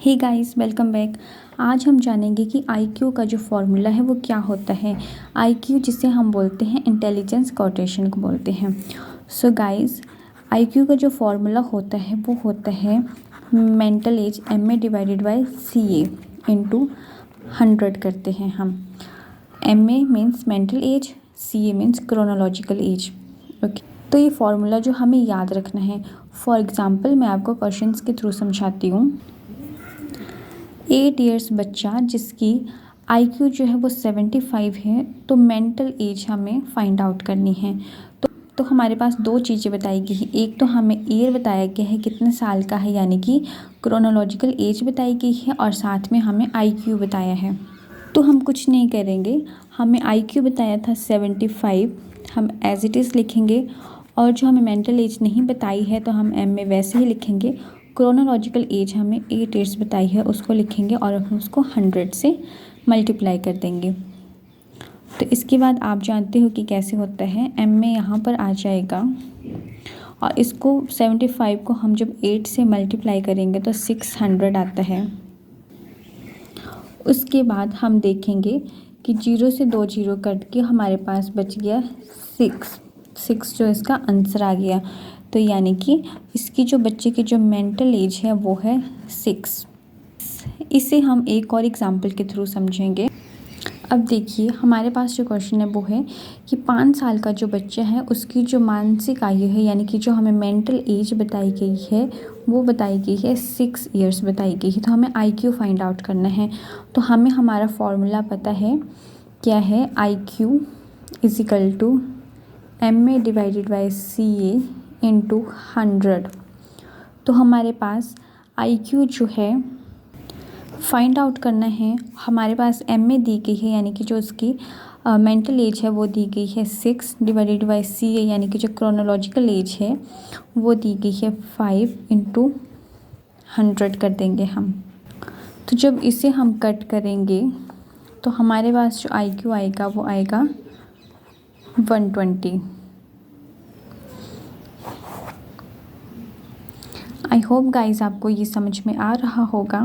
Hey guys, welcome back. आज हम जानेंगे कि आईक्यू का जो फॉर्मूला है वो क्या होता है। आईक्यू जिसे हम बोलते हैं इंटेलिजेंस क्वोटिएंट को बोलते हैं। सो गाइस, आईक्यू का जो फॉर्मूला होता है वो होता है mental as MA divided by CA into 100 करते हैं हम। MA means mental as, CA means chronological age. Okay, तो ये फॉर्मूला जो हमें याद रखना है। फॉर एग्जाम्पल मैं आपको क्वेश्चंस के थ्रू समझाती हूँ। 8 ईयर्स बच्चा जिसकी IQ जो है वो 75 है, तो मेंटल एज हमें फाइंड आउट करनी है। तो हमारे पास दो चीज़ें बताई गई हैं। एक तो हमें ईयर बताया गया है कितने साल का है, यानी कि क्रोनोलॉजिकल एज बताई गई है, और साथ में हमें IQ बताया है। तो हम कुछ नहीं करेंगे, हमें IQ बताया था 75, हम एज इट इज़ लिखेंगे, और जो हमें मेंटल एज नहीं बताई है तो हम MA वैसे ही लिखेंगे। क्रोनोलॉजिकल एज हमें 8 ईयर्स बताई है, उसको लिखेंगे और हम उसको 100 से मल्टीप्लाई कर देंगे। तो इसके बाद आप जानते हो कि कैसे होता है। MA यहाँ पर आ जाएगा और इसको 75 को हम जब 8 से मल्टीप्लाई करेंगे तो 600 आता है। उसके बाद हम देखेंगे कि 0 से 2 जीरो कट के हमारे पास बच गया 6 जो इसका आंसर आ गया। तो यानी कि इसकी जो बच्चे की जो मेंटल एज है वो है 6। इसे हम एक और एग्जांपल के थ्रू समझेंगे। अब देखिए, हमारे पास जो क्वेश्चन है वो है कि 5 साल का जो बच्चा है उसकी जो मानसिक आयु है, यानी कि जो हमें मेंटल एज बताई गई है वो बताई गई है 6 ईयर्स बताई गई है। तो हमें IQ फाइंड आउट करना है। तो हमें हमारा फॉर्मूला पता है, क्या है, IQ is equal to MA divided by CA into 100। तो हमारे पास IQ जो है फाइंड आउट करना है। हमारे पास MA दी गई है, यानी कि जो उसकी मेंटल एज है वो दी गई है 6 डिवाइडेड बाई CA, यानी कि जो क्रोनोलॉजिकल एज है वो दी गई है 5 इंटू 100 कर देंगे हम। तो जब इसे हम कट करेंगे तो हमारे पास जो IQ आएगा वो आएगा 120। आई होप गाइस आपको ये समझ में आ रहा होगा।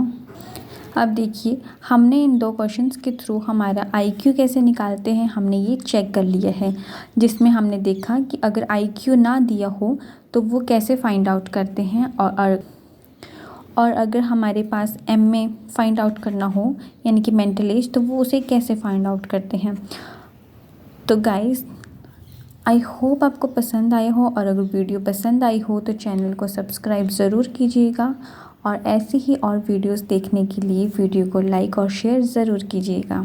अब देखिए, हमने इन दो क्वेश्चंस के थ्रू हमारा IQ कैसे निकालते हैं हमने ये चेक कर लिया है, जिसमें हमने देखा कि अगर IQ ना दिया हो तो वो कैसे फाइंड आउट करते हैं, और अगर हमारे पास MA फाइंड आउट करना हो यानी कि मेंटल एज, तो वो उसे कैसे फाइंड आउट करते हैं। तो गाइस, आई होप आपको पसंद आया हो, और अगर वीडियो पसंद आई हो तो चैनल को सब्सक्राइब ज़रूर कीजिएगा, और ऐसे ही और वीडियोस देखने के लिए वीडियो को लाइक और शेयर ज़रूर कीजिएगा।